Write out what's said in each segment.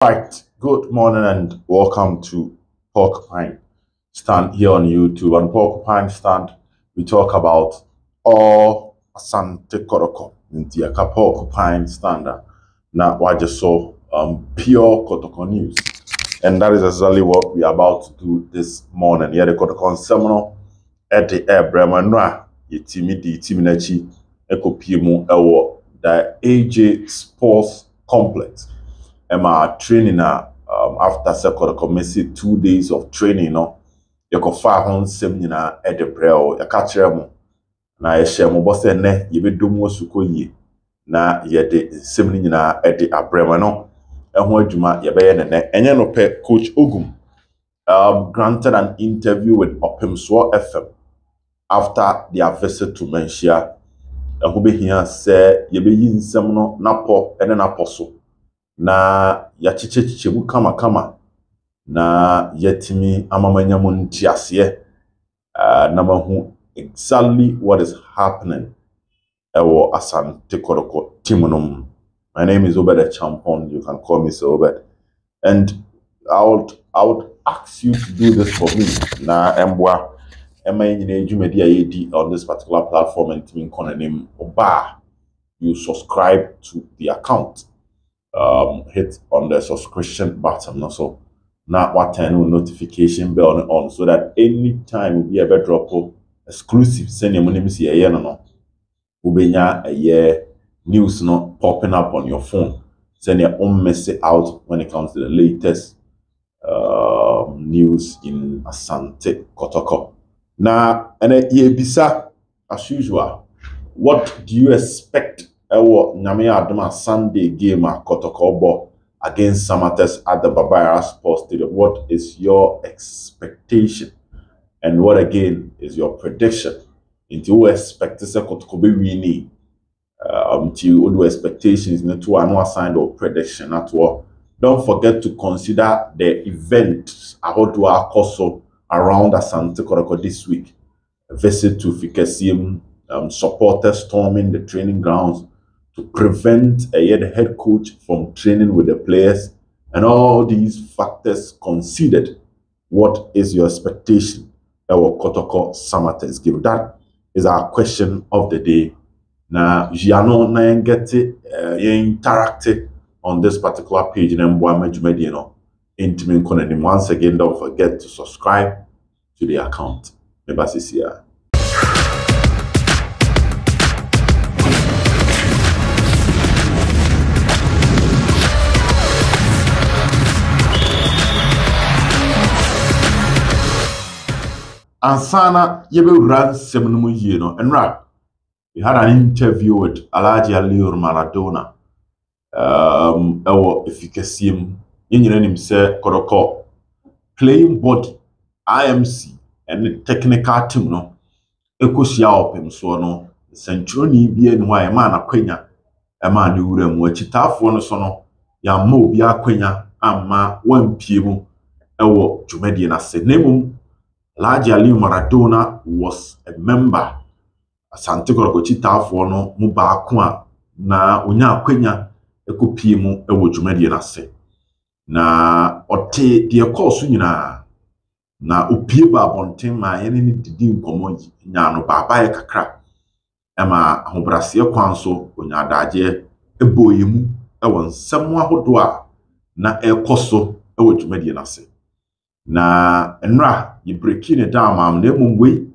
Right, good morning and welcome to Porcupine Stand here on YouTube. On Porcupine Stand, we talk about all Asante Kotoko in the Porcupine Stand. Now, what just saw pure Kotoko news, and that is exactly what we are about to do this morning. Yeah, the Kotoko seminal at the air Bremanra, Yitimi di Timinachi, Eko Pimu Ewo, the AJ Sports Complex. Emma training after second commence 2 days of training no you go far hon sem nyina e de brel ya ka kire mo na ye hye mo bo se ne ye bedom osuko yi na ye de sem nyina e de abrema no ho adwuma ye be ye ne enye no pe coach Ogum granted an interview with Opimswo FM after their visit to Menchia ho be hia se ye be yi nsem no napo ene naposo na ya chiche mu kama na yetimi amamanya mu ntiase na mahu exactly what is happening ewo Asante Kotoko timunum. My name is Obed Champon. You can call me so Obed, and I would ask you to do this for me na embwa ema nyina edwumadi ayedi on this particular platform and timin konanim oba you subscribe to the account. Hit on the subscription button also now what turn notification bell on so that anytime we ever drop exclusive send your money see a no ubenya a year news not popping up on your phone send your own message out when it comes to the latest news in Asante Kotoko. Now and bisa as usual, what do you expect Nyame Adama Sunday game at Kotoko against Samartex at the Babaya Sports Stadium? What is your expectation? And what again is your prediction? Into who expect to say Kotoko be winning? Until what expectations into an signed or prediction at all. Don't forget to consider the events also around Asante Kotoko this week. A visit to Fikesium, supporters storming the training grounds to prevent the head coach from training with the players, and all these factors considered. What is your expectation? Our Kotoko Samartex game. That is our question of the day. Now, Giano na get interactive on this particular page in Mbwa Intimate Connection. Once again, don't forget to subscribe to the account. Maybe see here. Ansana yebe ran seminum yeno and right. We had an interview with Alaji Aliur Maradona. If you can see him, you say Kotoko playing body, IMC, and the technical team no. Eko sia opem so no centroni bi enwa e ma na kwanya e ma ne wura mu achitafo no so no ya ma obi akwanya amma wampie mu ewo dwumadi na se nemum Laji Ali Maradona was a member Asante Kotoko chitafo no mu ba ko a na onya akwanya ekopie mu ewo dwumadi na se na ote de course nyina na opie ba bonten ma yene ni didi nkomo nya no baba ye kakra ema ahobrase kwanso onya adaje eboyemu ewo nsem ahodo a na ekoso ewo dwumadi na se na enra ye breaking it down am na mumwe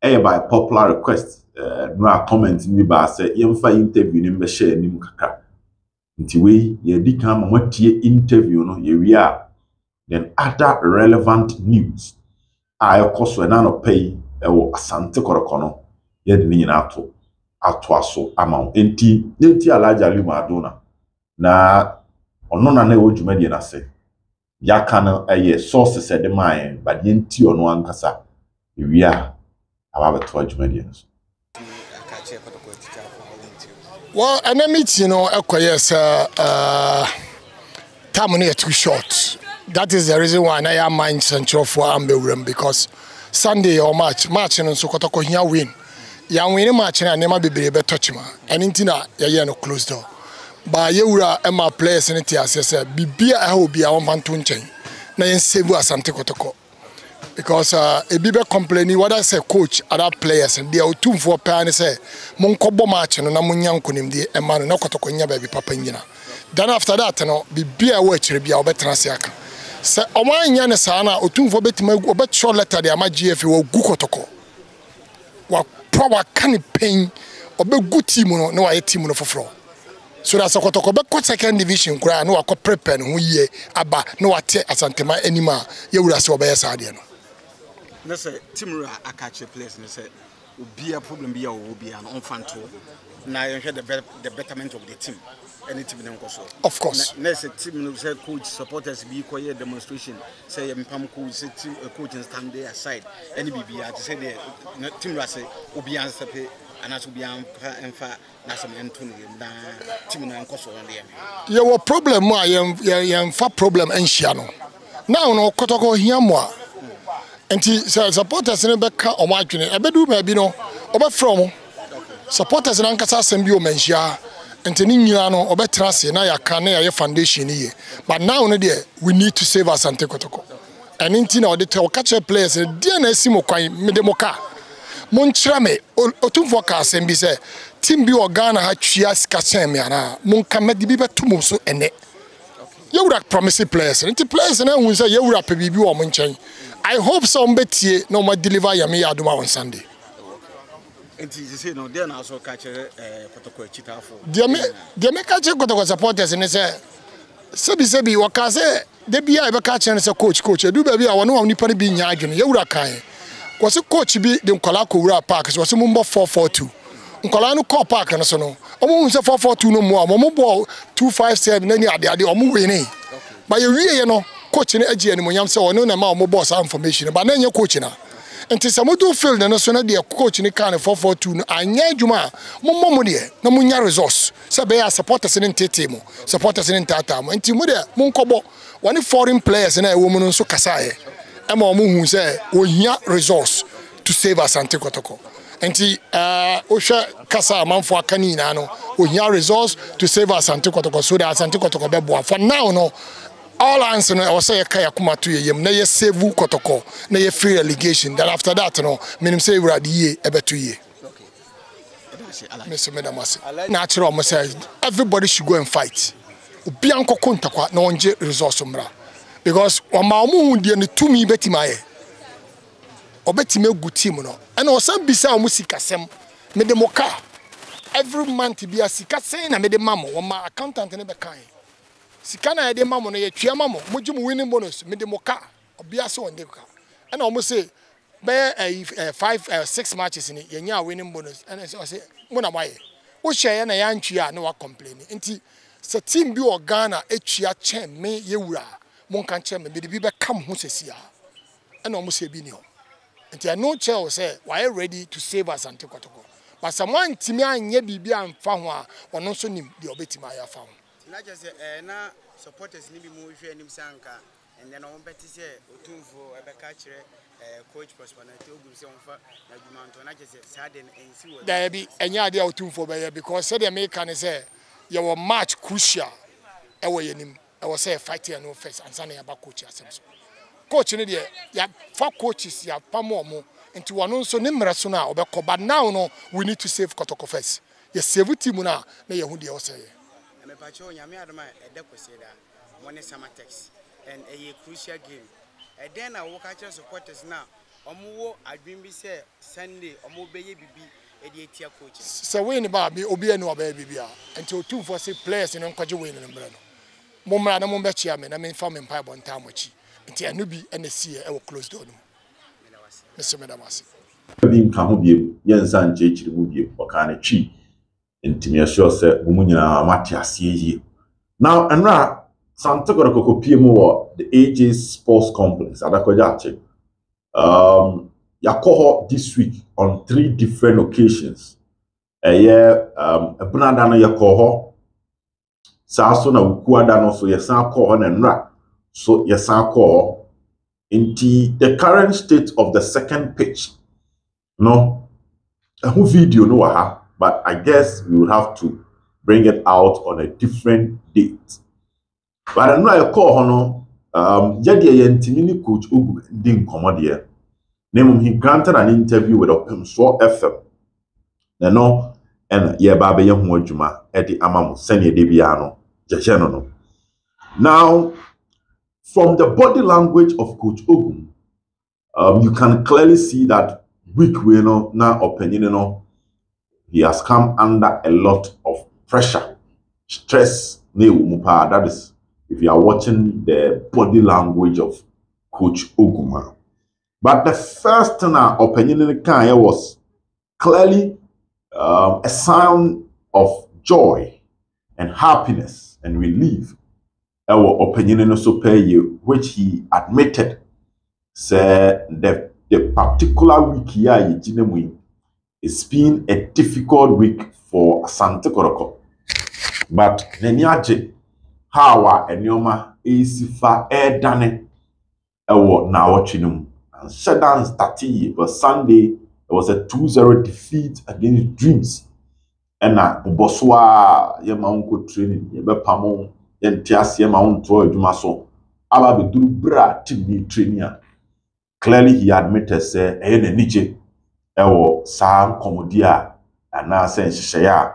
by popular request enra comment ni ba say yemfa interview ni mbe share ni kakra nti we ye di kan ma watie interview no ye wi a then other relevant news I also no pay Asante Kotoko no ye de nyina ato aso ama enti Alaji Ali Maradona na ono na ewo dwumadi na se ya kana sources e de man but enti ono ankasa wi a ababeto dwumadi no. Well, enemy, you know, yes, time on too short. That is the reason why I am mind central for Ambewrem, because Sunday or match and so Kotoko here win. Ya win match and never be able to touch him. And intina ya no closed door. ba yewura ema players ne ti asese bibia a obi a won to nchen na yen save Asante Kotoko because ebi be complaining whether say coach other players and they otumfo pa ne say mon kobo match no na munya nkonim de ema no na Kotoko nya ba bi papa nyina then after that no bibia wo akire bia obetra se aka se omanya ne saa na otumfo betima obetro letter de ama GF wo gu Kotoko wa power can pain obegu team no na wa team no foforo so that's a Kotoko be second division kura no akọ prepare no ye aba no wate Asantema anima yewura se obeye saade no na say team ra akache place no say obi a problem bi ya obi an on fanto na you hear the betterment of the team any team dem ko so of course na say team no say coach supporters bi ko ye demonstration say mpam coach say team coach stand there aside any bibia to say the team ra say obi an sepe anaso bi an fa na some entun na team na nko so on there ye wo problem mo ye fa problem enhia no now no Kotoko hia mo a enti supporters ne be ka o ma adwene ebedu ma bi no obe from supporters na nkasa asem bi o manhia enti ni nyina no obetra se na ya ka na ya foundation ye but now no there we need to save Asante Kotoko and enti na odete o catch players dey na asimo kwan medemoka monchira me otumfo ka asem bi se team bi o Ghana ha twia sika chen me ana monka medi bi betum so ene yewura promise players enti players na hu se yewura pe bibi wo monchen I hope some betie no ma deliver yami aduma on Sunday. Enti you say no there na so catch Kotoko chitafo. Dey me catch Kotoko supporters ne say sebi waka say de bia e be catch ne say coach do ba bia wono nipa ne bi nya adwene yewura kan. Ko se coach bi de nkola ko wura park so mo 442. Nkola no call park no so no. Omo hu say 442 no mo mo bo 257 na ni ade omo we ni. Ba ye wie ye no coach ne agi ani monyam se wono na ma omo boss information ba na nye coach na enti se modu field no so na de coach ne kan 442 no anya adwuma mo de na munya resource se be ya supporters ne ntete mo supporters ne ntata mo enti mo de mo nkobo woni foreign players na e wo mu no so kasae e ma omo hu se ohia resource to save Asante Kotoko enti ohwe kasa manfo akani na no ohia resource to save Asante Kotoko so that Asante Kotoko be boa for now no all answer no I was say kaya kuma to yem na ye save Kotoko na ye free relegation then after that no minim say we ye ebeto ye Mr. Medamasi natural mo say everybody should go and fight obi ankoko ntakwa na onje resource mra because o ma omu hu de ne tumi betima ye obetime gu team no and o san bisa omu sikasem me de moka every month bi asikasem na me de mamo o ma accountant ne be kan sikana de mamo no ye twia mamo mojumu winning bonus me de moka obia so onde ka and almost say be 6 matches ni ye nya winning bonus and say mo na maye wo hye na ya ntwia na wa complain nti se team bi o Ghana etwia chen me ye wura mo kan chen me de bi be kam ho sesia and almost say bi ni ho nti no chair say why ready to save Asante Kotoko but someone timi anye bibi amfa ho a ono so nim de obetima ya fa ho na just na supporters ni bi mu hwe anim sanka and then on beti say otumfo e be ka kire coach prosperity Ogum say on fa na Ogum-10 na just say den ensi wo there be enya ade otumfo be here because say the make can say your match crucial e wo yanim e wo say fight here no first and say na coach asem so coach ni de ya for coaches ya pamo mo nti wono nso ne mmere so na obekọ but now no we need to save Kotoko first ye save team na ye hu de wo say me pacho nyame adoma edekwese da money Samartex and a crucial game e den na wo catch supporters na omo adwin bi say Sunday omo beye bibi e de etia coach se we ni ba bi obi enu oba bibi a nti otumfo say players no nkwaje we ni mbere no mo mra na mo be chia me na me fa me mpa bonta mochi nti anu bi na sie e wo close door no Mr. Medamasi bi nka ho biem yensa nchechiri mu biem okane twi ntimi assure say mo nyina mate ase yi now enra Asante Kotoko PM wo the AJ Sports Complex Adakojache yakoho this week on 3 different occasions ebunada no yakoho saaso na ukuada no so yesan koho na enra so yesan koho into the current state of the second pitch no a video no aha but I guess we will have to bring it out on a different date. But I know I call Hono, Jadi Yentimini Coach Ogum-10 Commodier. Name he granted an interview with Opemswo FM. No, and ye babe yam juma edi amamu senior debiano jejeno. Now, from the body language of Coach Ogum, you can clearly see that week we know now opinion he has come under a lot of pressure, stress. That is, if you are watching the body language of Coach Ogum. But the first thing opinion was clearly a sign of joy and happiness and relief. Our opinion also pay you, which he admitted, said the particular week here it's been a difficult week for Asante Kotoko. But Nenyaje, how Enyoma Isifa Dane Ewo na watching and Shedan started but Sunday there was a 2-0 defeat against Dreams. And na Boswa Yema unko training Yebe Pamo Yentias Yema unto Jumaso Aba be do bra team training. Clearly he admitted say ene nije ewo sam komodia ana say nhyeya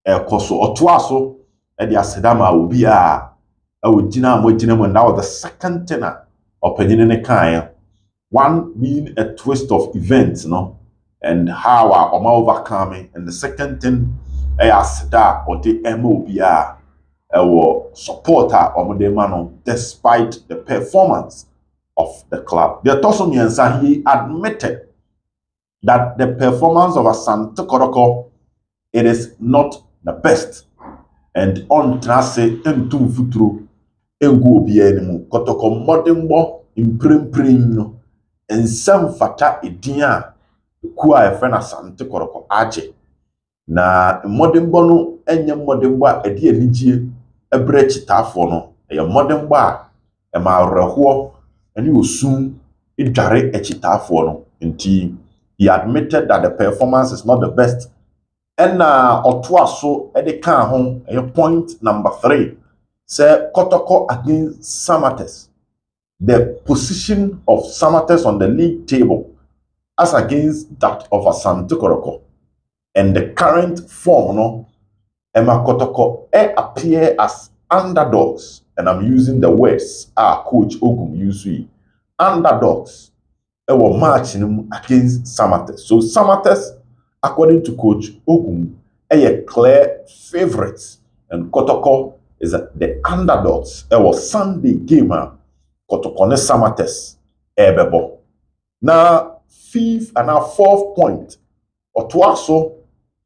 ekoso otoaso e dia sedama obi a ewo gina mo and that was the second tenor opinion ne kan. One being a twist of events, and how I overcoming, and the second thing that or the MOBR or supporter of the man despite the performance of the club. The Tosomiansa, he admitted that the performance of Asante Kotoko, it is not the best, and on trase into futuro engu obi enimu Kotoko modembo imprim and some fata idia kuwa efena Asante Kotoko aje na modembo no enye modembo a edi anigye ebre chitafo no eye modembo a e ma reho eni osum idware echitafo no nti he admitted that the performance is not the best. And Otuaso Edeka home point number 3 say Kotoko against Samartex. The position of Samartex on the league table as against that of Asante Kotoko. And the current form, Emma Kotoko appear as underdogs. And I'm using the words Coach Ogum used. Underdogs. They were marching against Samartex. So Samartex, according to Coach Ogum, a clear favorites, and Kotoko is the underdogs. It was Sunday game, Kotoko ne Samartex, ebebo. Now, 5th and now 4th point, Otuaso,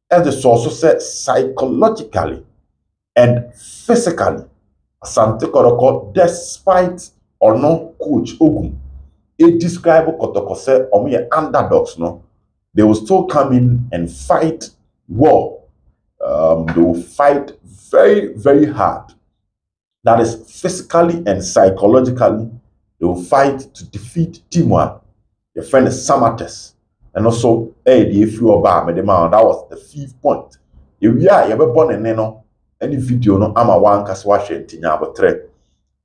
as the source said, psychologically and physically, Asante Kotoko, despite or no Coach Ogum, it described Kotoko say, underdogs, they will still come in and fight war. They will fight very, very hard. That is physically and psychologically. They will fight to defeat Timwa. Your friend is Samartex. And also, that was the 5th point. If you are born in any video, no, I'm a one kaswashe.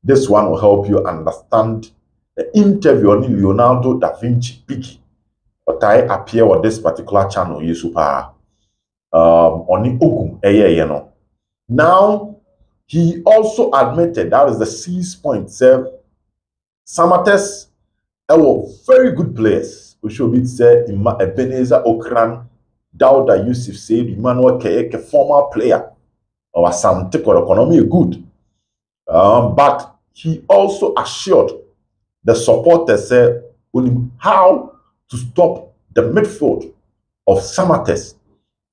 This one will help you understand the interview on Leonardo da Vinci Piki. But I appear on this particular channel, Yusupa, on Ogum, Now, he also admitted, that is the 6th point, said, Samartex were very good players. We should be said, Ebenezer Okran, Dauda Yusuf said, Emmanuel Keyeke, former player of Asante Kotoko, good. But he also assured the supporters said, how to stop the midfield of Samartex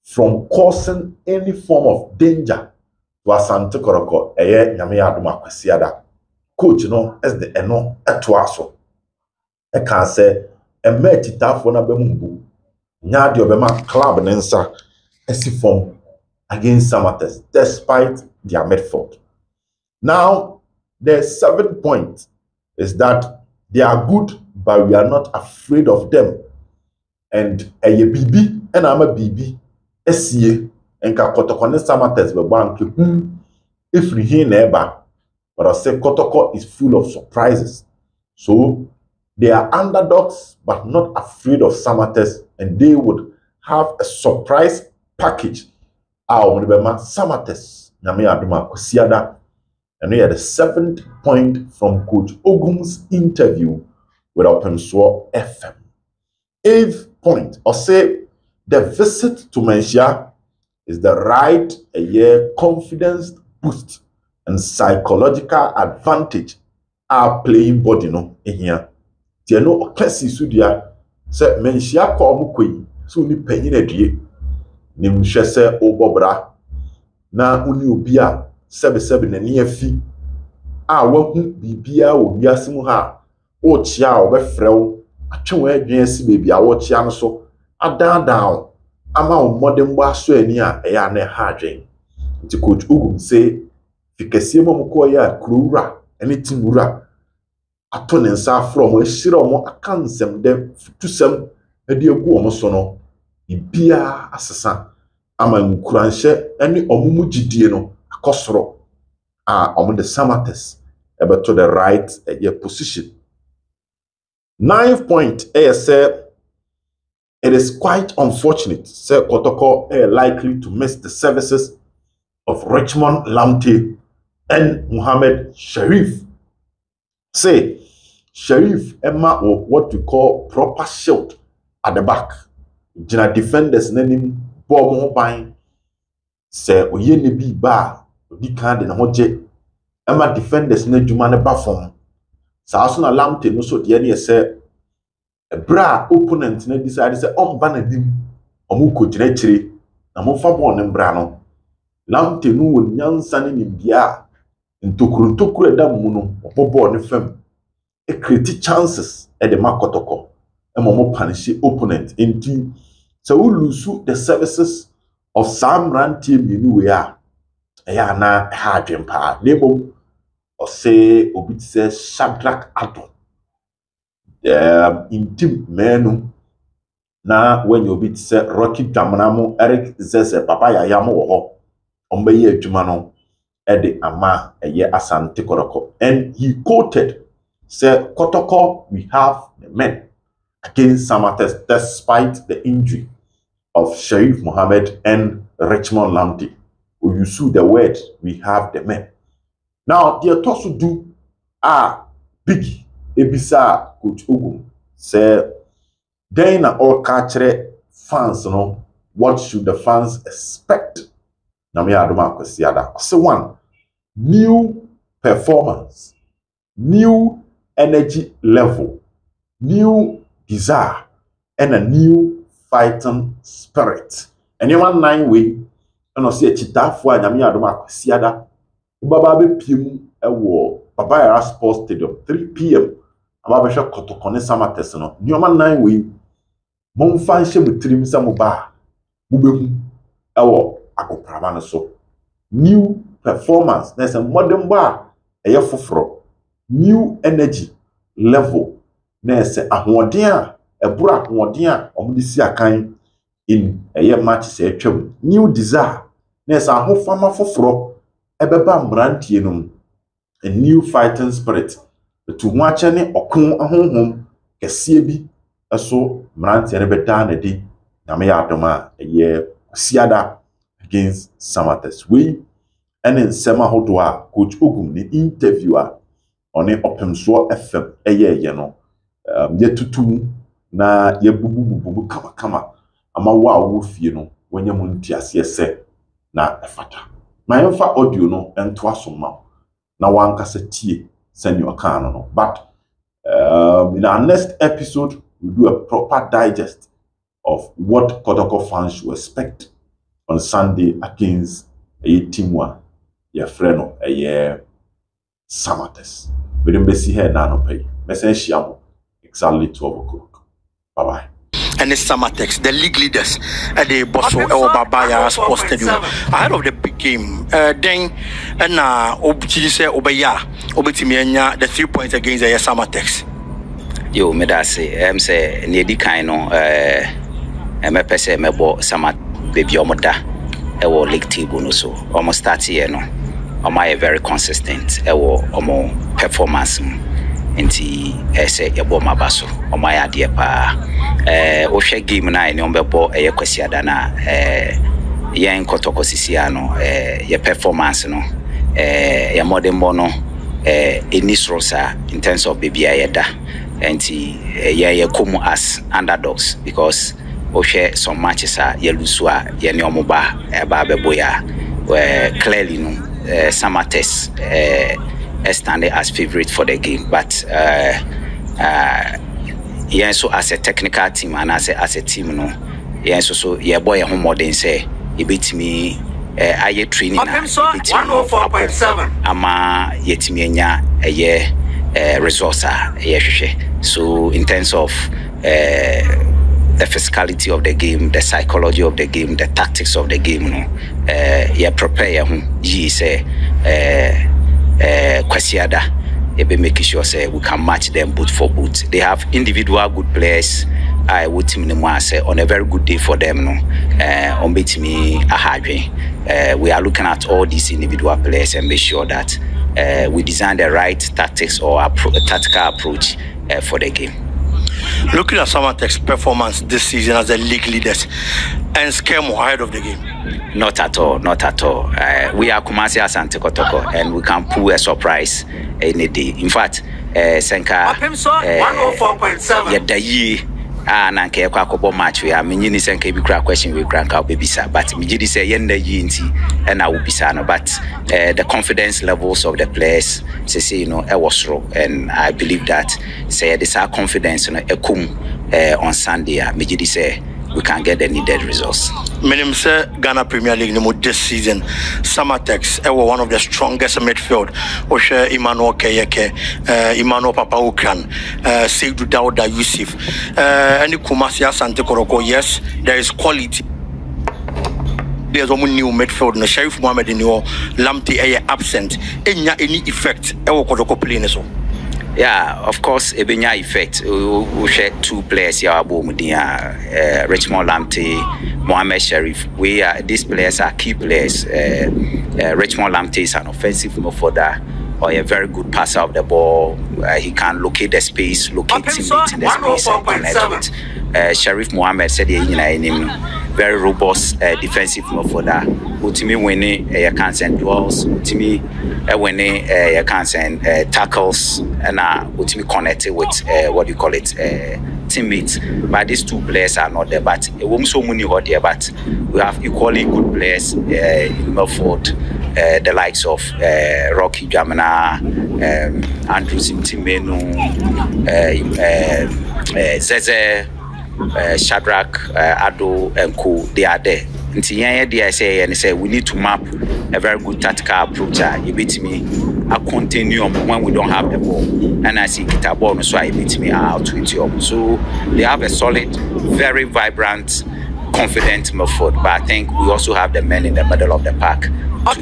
from causing any form of danger to Asante Kotoko. Coach, as the etoaso. I can say, a metita for na bemumbu. Nyadi obema club nensa esi form against Samartex, despite their midfield. Now, the 7th point is that they are good, but we are not afraid of them. And a BB and I'm a BB, SCA, enka Kotoko ne Samartex be bank if he never, but I say Kotoko is full of surprises. So they are underdogs, but not afraid of Samartex, and they would have a surprise package. Samartex, Nyame Aduma Kosiada, and we had the 7th point from Coach Ogum's interview with Openswo FM. 8th point, or say the visit to Mensia is the right confidence boost and psychological advantage are playing body no in here. There no classy sudia say Mensia ko omukoi so ni panyin adie nim hwe se obobra na uni obi a sebe na ni afi a wahu bibia obiase mu ha o chia obefrew atwe adwen asi bebi a wo chia no so adan ama o modern gba so ani a eya na ha adwen nti Coach Ogum say fikasie mo ko ya kurura ene timura ato ne nsa from ehire omo akansem de futusem ade egu omo so no ibia asesa ama nkuranhye ene omumu gidie no akosoro a omo the Samartex to the right position. 9th point say it is quite unfortunate say Kotoko likely to miss the services of Richmond Lamte and Mohammed Sharif. Say Sharif Emma or what we call proper shield at the back. Jina defenders name bomb buying say oye ne bi ba odi kan de na hoje Emma defenders na djuma ne ba fon sa aso na Lamte no so de ne say bra opponent na decide say on ba na dim omu ko jina chire na mo fa bon ne bra no Lamte no wonyansa ne nimbia ntokuru da mu no obobo ne fam e create chances e de Kotoko e mo punish opponent into so we lose the services of Samartex minu we are eya na ha adwempa nebo o say obi say Shadrach Adon in team menu na when you obi say Rocky Damnamo Eric Zeze papa ya yamo wo ombaye adwuma no ede ama eye Asante Kotoko, and he quoted say Kotoko we have the men against Samartex despite the injury of Sharif Mohammed and Richmond Lamte. We use the word we have the men. Now the talks to do are big ebisa Coach Ogum say then all catch fans no what should the fans expect? Now me aduma kwesiada. So one, new performance, new energy level, new desire, and a new fighting spirit. And you want 9 way, and I see a chitafo and Yami Adoma Kwesiada, Ubaba be pim a war, Baba Sports Stadium, 3 p.m. Ababesha Kotoko ne Samartex no. Nyoma 9 way, Monfan she with trim samuba, Mubehu, ewo akopramana so. New performance, there's a modern bar, a yafofro, new energy level, there's a ahodia, a bra ahodia, omdisi akan in a year match say new desire, there's a whole farmer fofro, a beba mrantienum, a new fighting spirit, to watch any okun home, a CB, a so mrantian bedan a day, Namea Doma, a year siada against Samartex. We and in Sema Hotoa, Coach Ogum, the interviewer on the Openswo FM, ye tutu na ye bubu kama ama wa wolf when you muntias ye na efata. My enfa audio no ento asoma na wankasa tie send your no. But in our next episode we'll do a proper digest of what Kotoko fans should expect on Sunday against a team one. Your friend of a year Samartex. We don't be see here now no pay. Message Shiamo exactly 12 o'clock. Bye bye. And the Samartex, the league leaders at the Bosso Babaya Sports Stadium ahead of the big game. Then and Obchise Obaya Obetimiania the 3 points against the Samartex. Yo, Medase, say near the kind of me pese me bo Samat baby omoda. ewo league table no so almost start here no omo very consistent ewo omo performance nti say yebo mabaso omo ya de pa o hwe game na ni ombebo kwasiada na yen Kotoko sisia no ye performance no ye modern bono inisrosa in terms of baby ayeda nti ye come as underdogs because o share some matches ye lusu a ye ne omoba ba beboya clearly no Samartex standing as favorite for the game, but yeah, so as a technical team and as a team no yeah, so yeah boy home modern say it beat me aye training na 104.7 ama yetimi enya resource so in terms of the physicality of the game, the psychology of the game, the tactics of the game no yeah prepare ye say kwasiada be making sure say we can match them boot for boot. They have individual good players. I would team say on a very good day for them no on beat me we are looking at all these individual players and make sure that we design the right tactics or tactical approach for the game. Looking at Samartex performance this season as the league leaders and scare more ahead of the game? Not at all, not at all. We are Kumasi Asante Kotoko and we can pull a surprise any day. In fact, Senka 104.7 yadayi na nke kwa kobo match we are menyini Senka bi kra question we kra ka obebisa but mejidi say yenda yi nti na obisa no but the confidence levels of the players say you know was strong and I believe that say this our confidence no ekum on Sunday mejidi say we can get the needed results. Meaning, say Ghana Premier League this season, Samartex one of the strongest midfield. Oshe Emmanuel Keyeke, Emmanuel Papa Ukran, Seydou Daouda Yusuf, and Kumasi Asante Koroko. Yes, there is quality. There's a new midfield. No Sheriff Mohammed in your Lamte absent. Any effect? Kotoko playing so. Yeah, of course, a benya effect. We share two players here, Richmond Lamte, Mohamed Sharif. These players are key players. Richmond Lamte is an offensive midfielder or a very good passer of the ball. He can locate the space, locate teammates in the space, and connect with. Sharif Mohammed said very robust defensive midfielder. Ultimately, winning can send duels. Ultimately, winning can send tackles, and ultimately connected with what you call it teammates. But these two players are not there. But it won't so many out there. But we have equally good players in Milford, the likes of Rocky Jamina, Andrew Simtimenu, Zeze. Shadrach, Ado, and Co. They are there. I say we need to map a very good tactical approach. You beat me a continuum when we don't have the ball, and I see guitar ball, so I beat me out with you. So they have a solid, very vibrant, confident midfield. But I think we also have the men in the middle of the pack. Ahead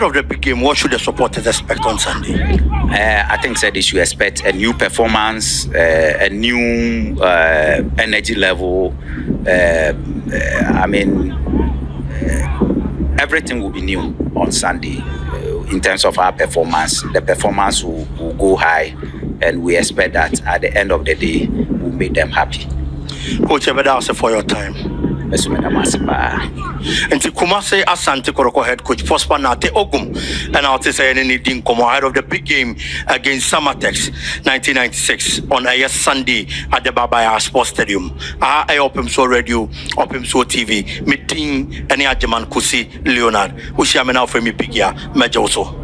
of the big game, what should the supporters expect on Sunday? I think they should expect a new performance, a new energy level. I mean, everything will be new on Sunday in terms of our performance. The performance will go high, and we expect that at the end of the day, we'll make them happy. Coach, Ebedase, for your time. And to Kumasi Asante Koroko head coach Prosper Nate Ogum and I'll say any didn't come ahead of the big game against Samartex 1996 on a Sunday at the Babaya Sports Stadium. I open so radio, open so TV, meeting any Ajaman Kusi Leonard, which I am now for me big year, Majoso.